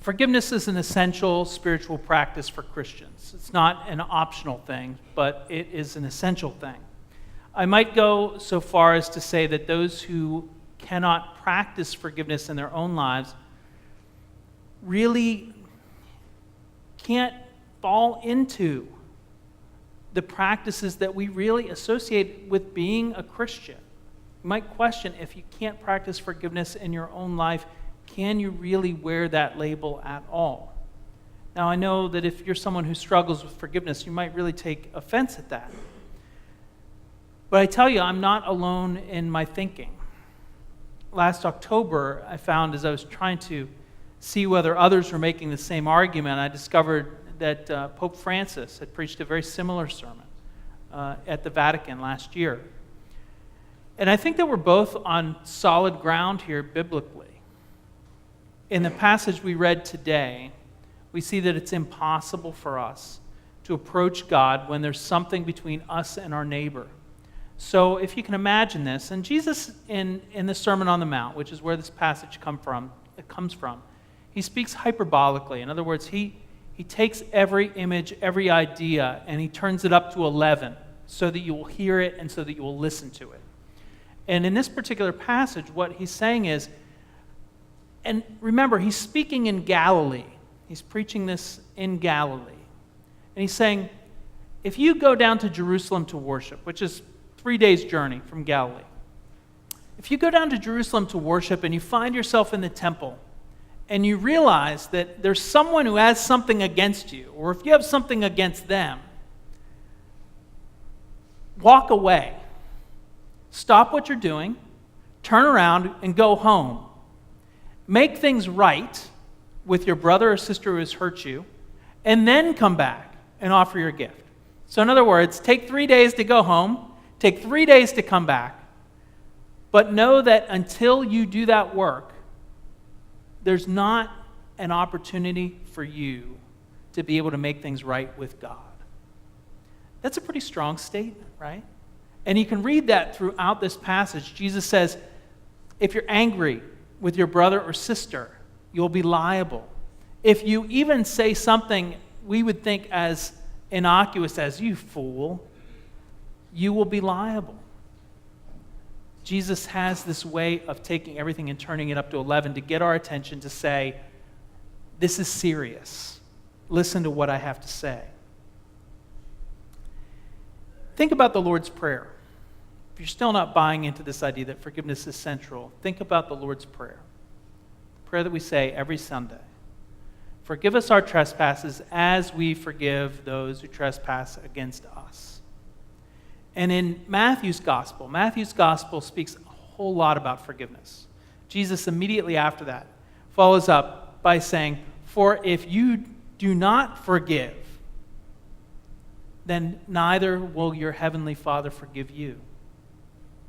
Forgiveness is an essential spiritual practice for Christians. It's not an optional thing, but it is an essential thing. I might go so far as to say that those who cannot practice forgiveness in their own lives really can't fall into the practices that we really associate with being a Christian. You might question, if you can't practice forgiveness in your own life, can you really wear that label at all? Now, I know that if you're someone who struggles with forgiveness, you might really take offense at that. But I tell you, I'm not alone in my thinking. Last October, I found, as I was trying to see whether others were making the same argument, I discovered that Pope Francis had preached a very similar sermon at the Vatican last year. And I think that we're both on solid ground here biblically. In the passage we read today, we see that it's impossible for us to approach God when there's something between us and our neighbor. So if you can imagine this, and Jesus in the Sermon on the Mount, which is where this passage comes from, he speaks hyperbolically. In other words, he takes every image, every idea, and he turns it up to 11 so that you will hear it and so that you will listen to it. And in this particular passage, what he's saying is, and remember, he's speaking in Galilee. He's preaching this in Galilee. And he's saying, if you go down to Jerusalem to worship, which is 3 days' journey from Galilee, if you go down to Jerusalem to worship and you find yourself in the temple and you realize that there's someone who has something against you, or if you have something against them, walk away. Stop what you're doing, turn around, and go home. Make things right with your brother or sister who has hurt you, and then come back and offer your gift. So in other words, take 3 days to go home, take 3 days to come back, but know that until you do that work, there's not an opportunity for you to be able to make things right with God. That's a pretty strong statement, right? And you can read that throughout this passage. Jesus says, if you're angry with your brother or sister, you'll be liable. If you even say something we would think as innocuous as, you fool, you will be liable. Jesus has this way of taking everything and turning it up to 11 to get our attention, to say, this is serious. Listen to what I have to say. Think about the Lord's Prayer. If you're still not buying into this idea that forgiveness is central, think about the Lord's Prayer. The prayer that we say every Sunday. Forgive us our trespasses as we forgive those who trespass against us. And in Matthew's Gospel speaks a whole lot about forgiveness. Jesus immediately after that follows up by saying, for if you do not forgive, then neither will your heavenly Father forgive you.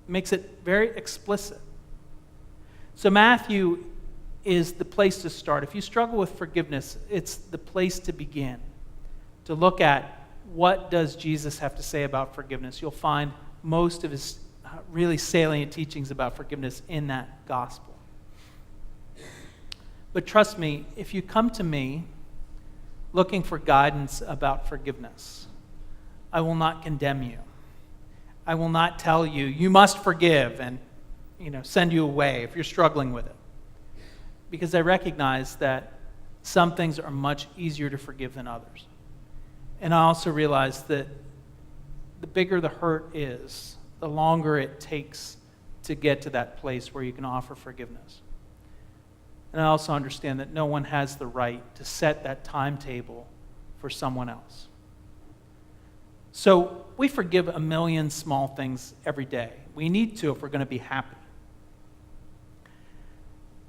Makes it very explicit. So Matthew is the place to start. If you struggle with forgiveness, it's the place to begin, to look at what does Jesus have to say about forgiveness. You'll find most of his really salient teachings about forgiveness in that gospel. But trust me, if you come to me looking for guidance about forgiveness, I will not condemn you. I will not tell you, you must forgive, and send you away if you're struggling with it. Because I recognize that some things are much easier to forgive than others. And I also realize that the bigger the hurt is, the longer it takes to get to that place where you can offer forgiveness. And I also understand that no one has the right to set that timetable for someone else. So we forgive a million small things every day. We need to if we're going to be happy.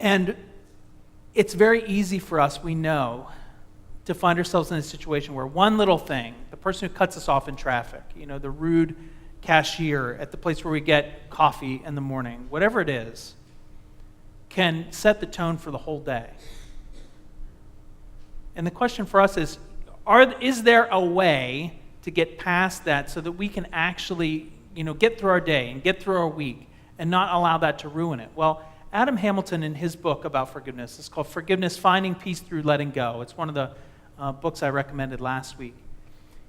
And it's very easy for us, we know, to find ourselves in a situation where one little thing, the person who cuts us off in traffic, the rude cashier at the place where we get coffee in the morning, whatever it is, can set the tone for the whole day. And the question for us is there a way to get past that so that we can actually, get through our day and get through our week and not allow that to ruin it? Well, Adam Hamilton, in his book about forgiveness, it's called Forgiveness, Finding Peace Through Letting Go. It's one of the books I recommended last week.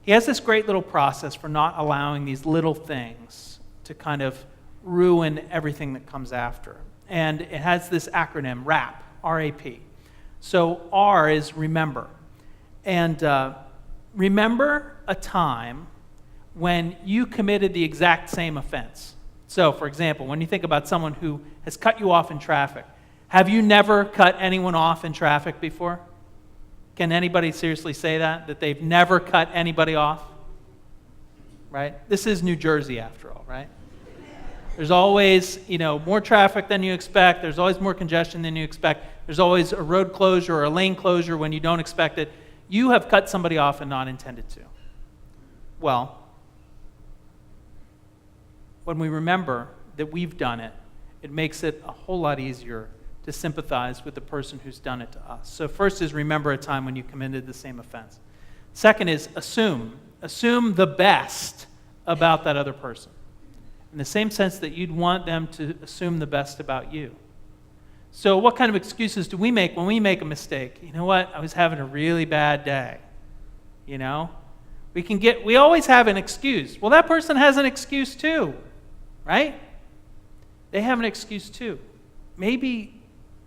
He has this great little process for not allowing these little things to kind of ruin everything that comes after. And it has this acronym, RAP, R-A-P. So R is remember. And remember a time when you committed the exact same offense. So, for example, when you think about someone who has cut you off in traffic, have you never cut anyone off in traffic before? Can anybody seriously say that they've never cut anybody off? Right? This is New Jersey, after all, right? There's always, more traffic than you expect. There's always more congestion than you expect. There's always a road closure or a lane closure when you don't expect it. You have cut somebody off and not intended to. Well, when we remember that we've done it, it makes it a whole lot easier to sympathize with the person who's done it to us. So first is remember a time when you committed the same offense. Second is assume. Assume the best about that other person. In the same sense that you'd want them to assume the best about you. So what kind of excuses do we make when we make a mistake? You know what? I was having a really bad day. We always have an excuse. Well, that person has an excuse too, right? They have an excuse too. Maybe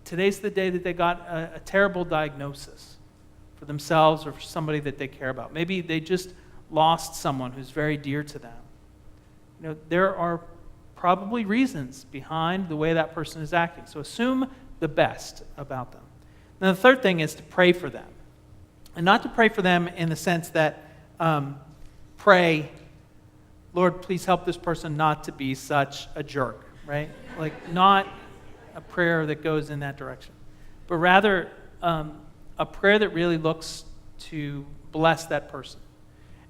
today's the day that they got a terrible diagnosis for themselves or for somebody that they care about. Maybe they just lost someone who's very dear to them. There are probably reasons behind the way that person is acting. So assume the best about them. Now the third thing is to pray for them. And not to pray for them in the sense that pray, Lord, please help this person not to be such a jerk, right? Like not a prayer that goes in that direction, but rather a prayer that really looks to bless that person.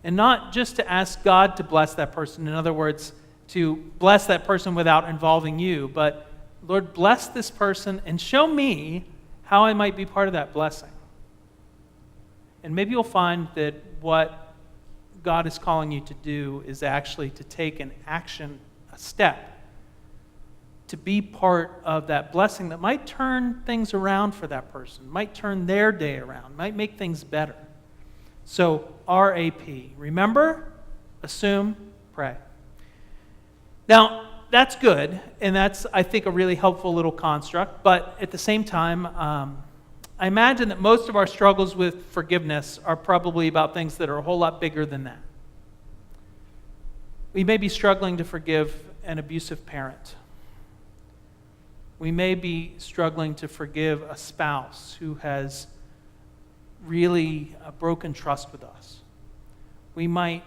And not just to ask God to bless that person, in other words, to bless that person without involving you, but Lord, bless this person and show me how I might be part of that blessing. And maybe you'll find that what God is calling you to do is actually to take an action, a step, to be part of that blessing that might turn things around for that person, might turn their day around, might make things better. So, R-A-P. Remember, assume, pray. Now, that's good, and that's, I think, a really helpful little construct, but at the same time, I imagine that most of our struggles with forgiveness are probably about things that are a whole lot bigger than that. We may be struggling to forgive an abusive parent. We may be struggling to forgive a spouse who has really broken trust with us. We might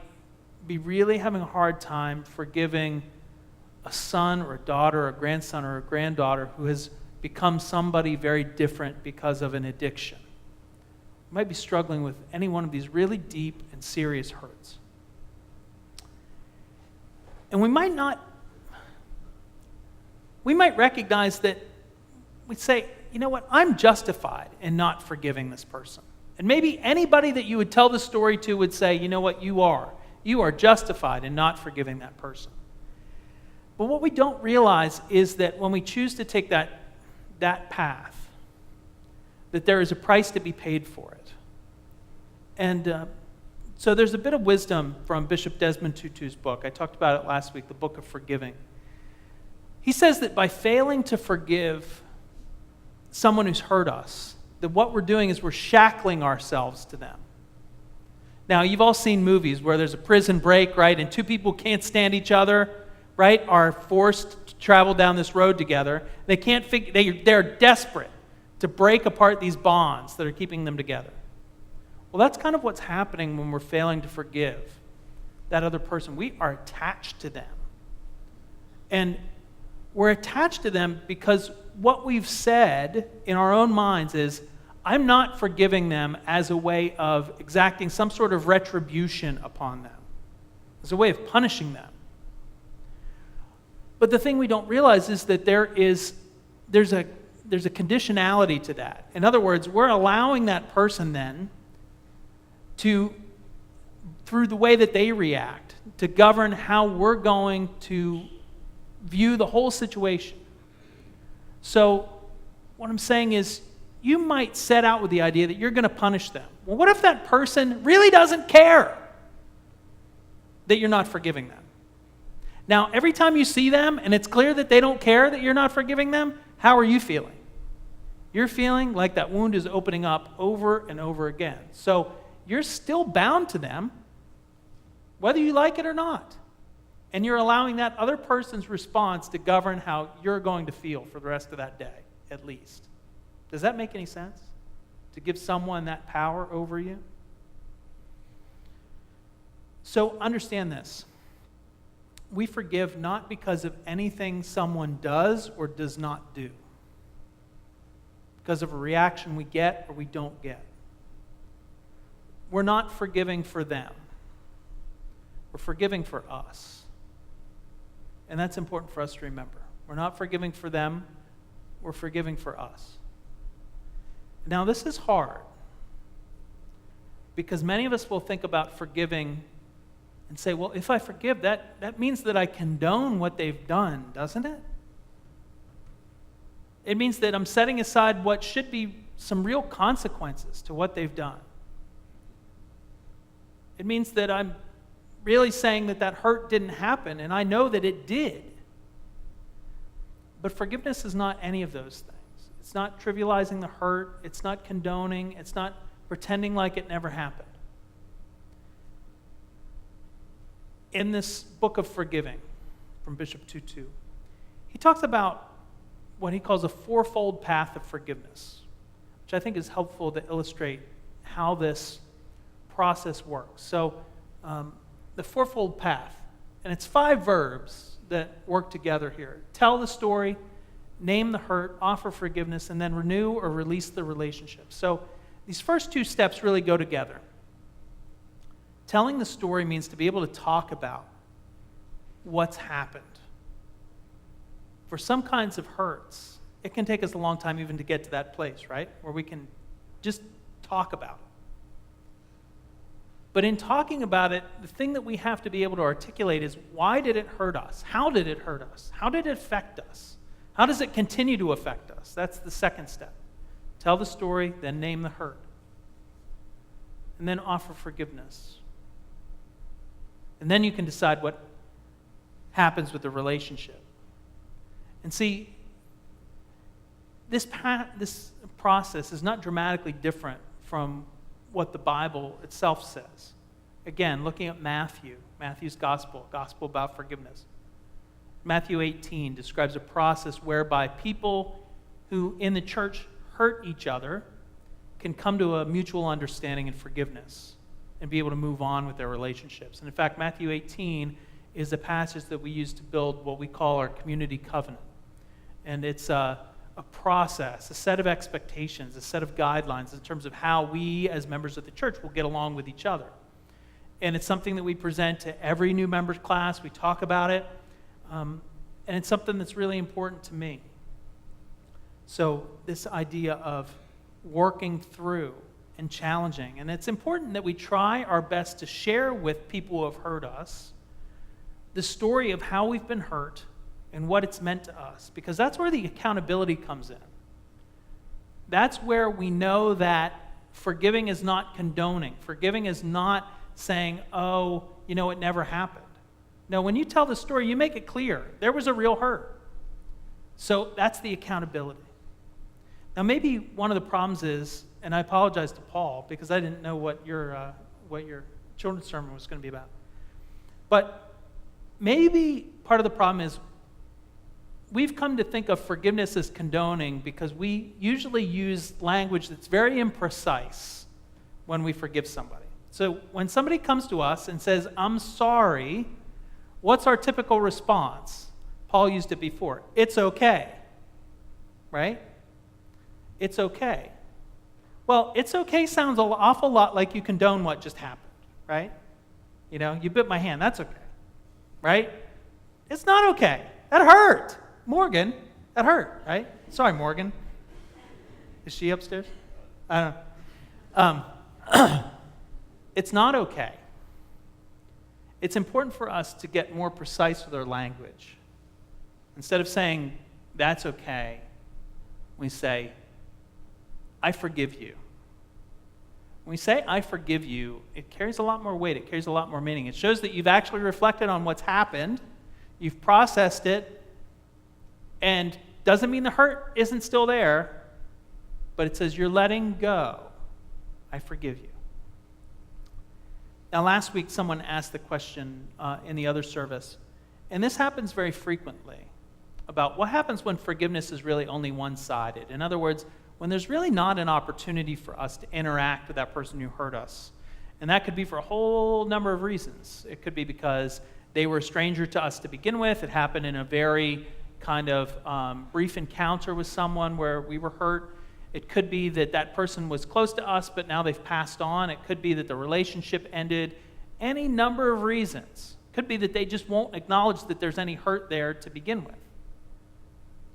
be really having a hard time forgiving a son or a daughter or a grandson or a granddaughter who has become somebody very different because of an addiction. We might be struggling with any one of these really deep and serious hurts. And we might recognize that we'd say, you know what, I'm justified in not forgiving this person. And maybe anybody that you would tell the story to would say, you know what, you are justified in not forgiving that person. But what we don't realize is that when we choose to take that path, that there is a price to be paid for it. And so there's a bit of wisdom from Bishop Desmond Tutu's book. I talked about it last week, the Book of Forgiving. He says that by failing to forgive someone who's hurt us, that what we're doing is we're shackling ourselves to them. Now, you've all seen movies where there's a prison break, right, and two people can't stand each other, right, are forced to travel down this road together. They can't they're desperate to break apart these bonds that are keeping them together. Well, that's kind of what's happening when we're failing to forgive that other person. We are attached to them. And we're attached to them because what we've said in our own minds is, I'm not forgiving them as a way of exacting some sort of retribution upon them, as a way of punishing them. But the thing we don't realize is that there's a conditionality to that. In other words, we're allowing that person then to, through the way that they react, to govern how we're going to view the whole situation. So what I'm saying is, you might set out with the idea that you're going to punish them. Well, what if that person really doesn't care that you're not forgiving them? Now, every time you see them and it's clear that they don't care that you're not forgiving them, how are you feeling? You're feeling like that wound is opening up over and over again. So you're still bound to them, whether you like it or not. And you're allowing that other person's response to govern how you're going to feel for the rest of that day, at least. Does that make any sense? To give someone that power over you? So understand this. We forgive not because of anything someone does or does not do. Because of a reaction we get or we don't get. We're not forgiving for them. We're forgiving for us. And that's important for us to remember. We're not forgiving for them. We're forgiving for us. Now, this is hard because many of us will think about forgiving and say, well, if I forgive, that means that I condone what they've done, doesn't it? It means that I'm setting aside what should be some real consequences to what they've done. It means that I'm really saying that hurt didn't happen, and I know that it did. But forgiveness is not any of those things. It's not trivializing the hurt. It's not condoning. It's not pretending like it never happened. In this book of forgiving from Bishop Tutu, he talks about what he calls a fourfold path of forgiveness, which I think is helpful to illustrate how this process works. So the fourfold path, and it's 5 verbs that work together here. Tell the story, name the hurt, offer forgiveness, and then renew or release the relationship. So these first 2 steps really go together. Telling the story means to be able to talk about what's happened. For some kinds of hurts, it can take us a long time even to get to that place, right? Where we can just talk about it. But in talking about it, the thing that we have to be able to articulate is, why did it hurt us? How did it hurt us? How did it affect us? How does it continue to affect us? That's the second step. Tell the story, then name the hurt. And then offer forgiveness. And then you can decide what happens with the relationship. And see, this process is not dramatically different from what the Bible itself says. Again, looking at Matthew's gospel about forgiveness. Matthew 18 describes a process whereby people who in the church hurt each other can come to a mutual understanding and forgiveness and be able to move on with their relationships. And in fact, Matthew 18 is a passage that we use to build what we call our community covenant. And it's a process, a set of expectations, a set of guidelines in terms of how we as members of the church will get along with each other. And it's something that we present to every new members class. We talk about it. And it's something that's really important to me. So this idea of working through and challenging. And it's important that we try our best to share with people who have hurt us the story of how we've been hurt and what it's meant to us. Because that's where the accountability comes in. That's where we know that forgiving is not condoning. Forgiving is not saying, oh, it never happened. No, when you tell the story, you make it clear. There was a real hurt. So that's the accountability. Now, maybe one of the problems is, and I apologize to Paul because I didn't know what your children's sermon was going to be about. But maybe part of the problem is we've come to think of forgiveness as condoning because we usually use language that's very imprecise when we forgive somebody. So when somebody comes to us and says, I'm sorry, what's our typical response? Paul used it before. It's okay. Right? It's okay. Well, it's okay sounds an awful lot like you condone what just happened, right? You bit my hand. That's okay. Right? It's not okay. That hurt. Morgan, that hurt, right? Sorry, Morgan. Is she upstairs? I don't know. It's not okay. It's important for us to get more precise with our language. Instead of saying, that's okay, We say, I forgive you. When we say, I forgive you, it carries a lot more weight. It carries a lot more meaning. It shows that you've actually reflected on what's happened. You've processed it. And doesn't mean the hurt isn't still there, but it says you're letting go. I forgive you. Now, last week, someone asked the question in the other service, and this happens very frequently, about what happens when forgiveness is really only one-sided. In other words, when there's really not an opportunity for us to interact with that person who hurt us. And that could be for a whole number of reasons. It could be because they were a stranger to us to begin with. It happened in a very kind of brief encounter with someone where we were hurt. It could be that that person was close to us, but now they've passed on. It could be that the relationship ended. Any number of reasons. It could be that they just won't acknowledge that there's any hurt there to begin with.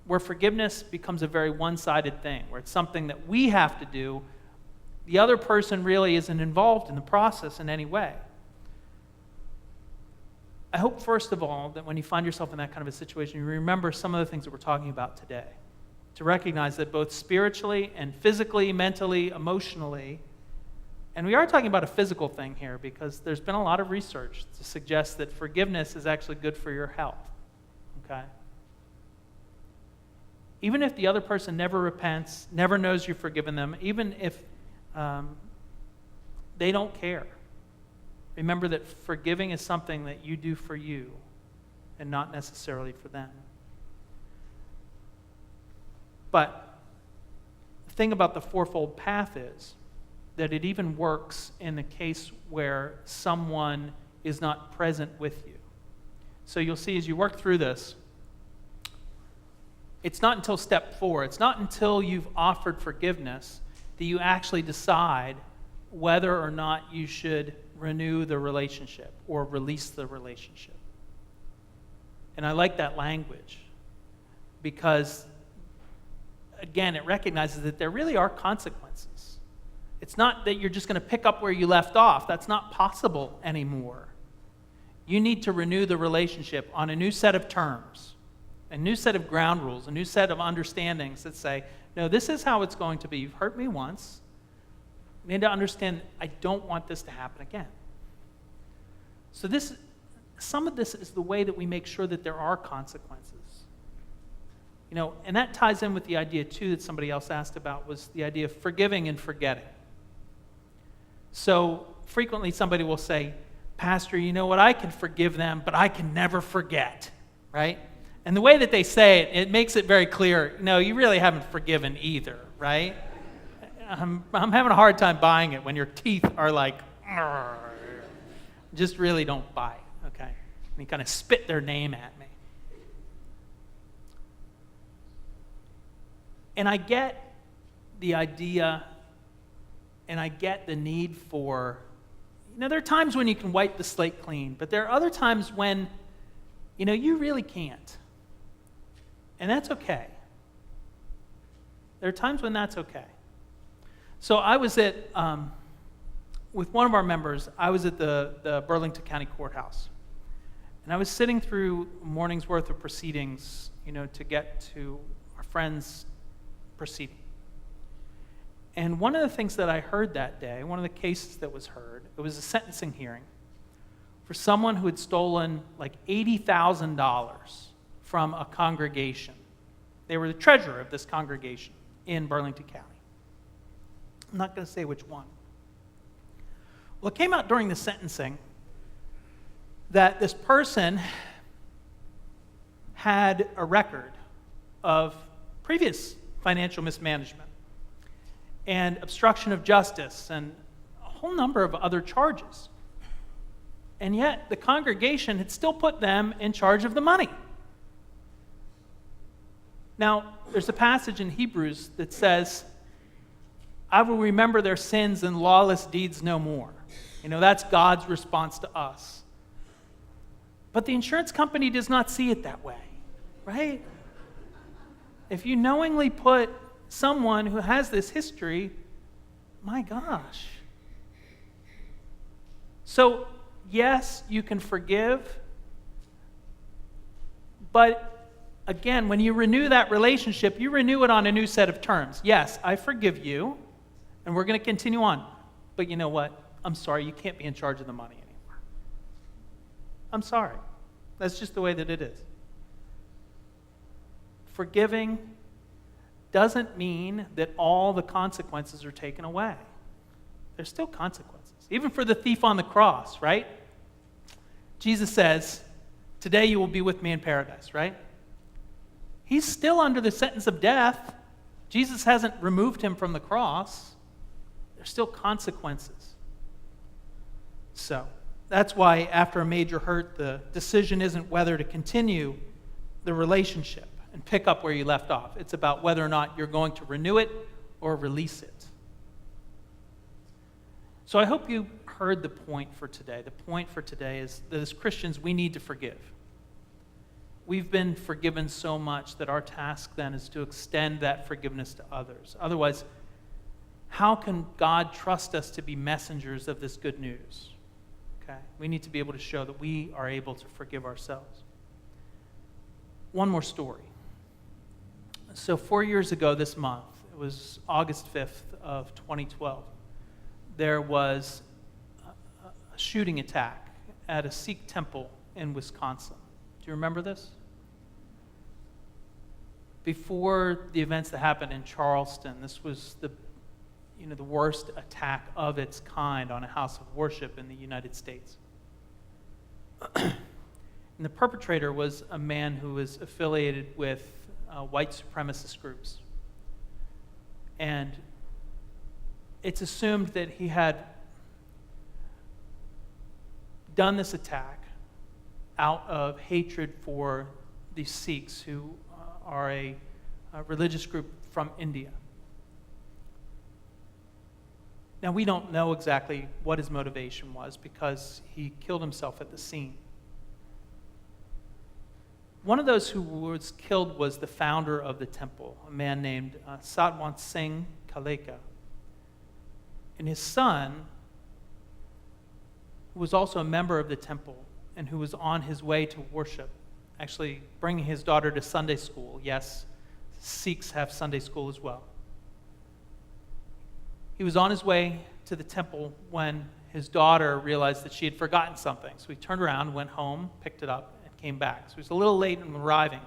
Where forgiveness becomes a very one-sided thing, where it's something that we have to do. The other person really isn't involved in the process in any way. I hope, first of all, that when you find yourself in that kind of a situation, you remember some of the things that we're talking about today. To recognize that both spiritually and physically, mentally, emotionally, and we are talking about a physical thing here because there's been a lot of research to suggest that forgiveness is actually good for your health. Okay? Even if the other person never repents, never knows you've forgiven them, even if they don't care, remember that forgiving is something that you do for you and not necessarily for them. But the thing about the fourfold path is that it even works in the case where someone is not present with you. So you'll see as you work through this, it's not until step 4, it's not until you've offered forgiveness that you actually decide whether or not you should renew the relationship or release the relationship. And I like that language because, again, it recognizes that there really are consequences. It's not that you're just going to pick up where you left off. That's not possible anymore. You need to renew the relationship on a new set of terms, a new set of ground rules, a new set of understandings that say, no, this is how it's going to be. You've hurt me once. You need to understand I don't want this to happen again. So some of this is the way that we make sure that there are consequences. And that ties in with the idea, too, that somebody else asked about, was the idea of forgiving and forgetting. So frequently somebody will say, Pastor, you know what, I can forgive them, but I can never forget, right? And the way that they say it, it makes it very clear, no, you really haven't forgiven either, right? I'm having a hard time buying it when your teeth are like, "Arr." Just really don't buy it, okay? And you kind of spit their name at me. And I get the idea, and I get the need for, there are times when you can wipe the slate clean, but there are other times when, you really can't. And that's okay. There are times when that's okay. So I was with one of our members, I was at the Burlington County Courthouse. And I was sitting through a morning's worth of proceedings, to get to our friend's proceeding. And one of the things that I heard that day, one of the cases that was heard, it was a sentencing hearing for someone who had stolen like $80,000 from a congregation. They were the treasurer of this congregation in Burlington County. I'm not going to say which one. Well, it came out during the sentencing that this person had a record of previous financial mismanagement and obstruction of justice and a whole number of other charges. And yet the congregation had still put them in charge of the money. Now, there's a passage in Hebrews that says, I will remember their sins and lawless deeds no more. That's God's response to us. But the insurance company does not see it that way, right? If you knowingly put someone who has this history, my gosh. So, yes, you can forgive, but again, when you renew that relationship, you renew it on a new set of terms. Yes, I forgive you, and we're going to continue on. But you know what? I'm sorry, you can't be in charge of the money anymore. I'm sorry. That's just the way that it is. Forgiving doesn't mean that all the consequences are taken away. There's still consequences. Even for the thief on the cross, right? Jesus says, today you will be with me in paradise, right? He's still under the sentence of death. Jesus hasn't removed him from the cross. There's still consequences. So, that's why after a major hurt, the decision isn't whether to continue the relationship and pick up where you left off. It's about whether or not you're going to renew it or release it. So I hope you heard the point for today. The point for today is that as Christians, we need to forgive. We've been forgiven so much that our task then is to extend that forgiveness to others. Otherwise, how can God trust us to be messengers of this good news? Okay? We need to be able to show that we are able to forgive ourselves. One more story. So 4 years ago this month, it was August 5th of 2012, there was a shooting attack at a Sikh temple in Wisconsin. Do you remember this? Before the events that happened in Charleston, this was the worst attack of its kind on a house of worship in the United States. And the perpetrator was a man who was affiliated with white supremacist groups. And it's assumed that he had done this attack out of hatred for the Sikhs, who are a religious group from India. Now, we don't know exactly what his motivation was because he killed himself at the scene. One of those who was killed was the founder of the temple, a man named Satwant Singh Kaleka. And his son, who was also a member of the temple and who was on his way to worship, actually bringing his daughter to Sunday school. Yes, Sikhs have Sunday school as well. He was on his way to the temple when his daughter realized that she had forgotten something. So he turned around, went home, picked it up, and came back. So he was a little late in arriving.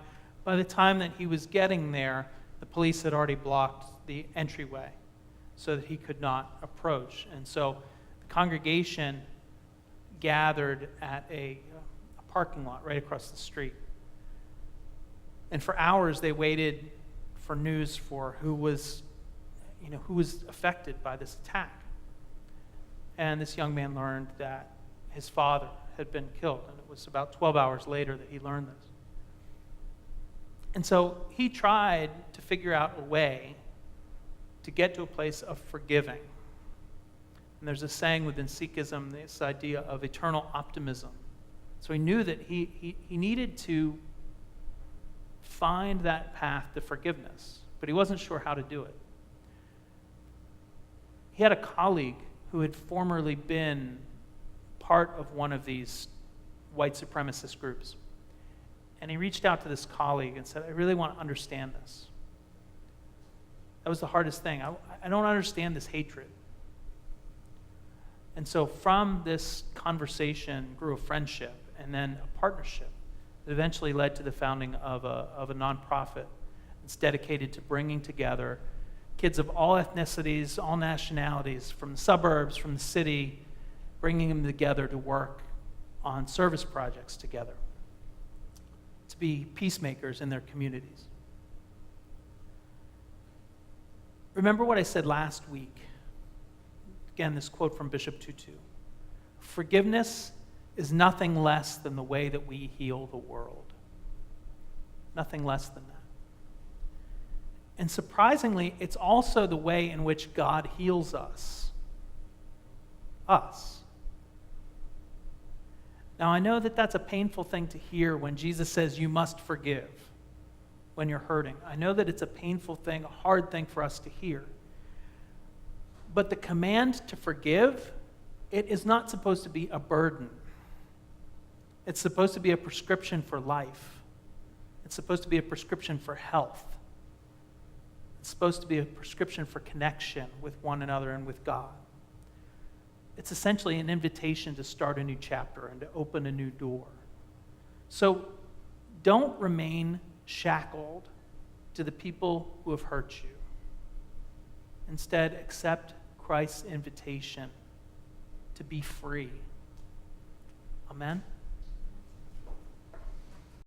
By the time that he was getting there, the police had already blocked the entryway so that he could not approach. And so the congregation gathered at a parking lot right across the street. And for hours they waited for news for who was affected by this attack. And this young man learned that his father had been killed, and it was about 12 hours later that he learned this. And so he tried to figure out a way to get to a place of forgiving. And there's a saying within Sikhism, this idea of eternal optimism. So he knew that he needed to find that path to forgiveness, but he wasn't sure how to do it. He had a colleague who had formerly been part of one of these white supremacist groups. And he reached out to this colleague and said, I really want to understand this. That was the hardest thing. I don't understand this hatred. And so from this conversation grew a friendship and then a partnership that eventually led to the founding of a nonprofit that's dedicated to bringing together kids of all ethnicities, all nationalities, from the suburbs, from the city, bringing them together to work on service projects together, to be peacemakers in their communities. Remember what I said last week. Again, this quote from Bishop Tutu. Forgiveness is nothing less than the way that we heal the world. Nothing less than that. And surprisingly, it's also the way in which God heals us. Us. Now, I know that that's a painful thing to hear when Jesus says you must forgive when you're hurting. I know that it's a painful thing, a hard thing for us to hear. But the command to forgive, it is not supposed to be a burden. It's supposed to be a prescription for life. It's It's supposed to be a prescription for health. It's supposed to be a prescription for connection with one another and with God. It's essentially an invitation to start a new chapter and to open a new door. So don't remain shackled to the people who have hurt you. Instead, accept Christ's invitation to be free. Amen?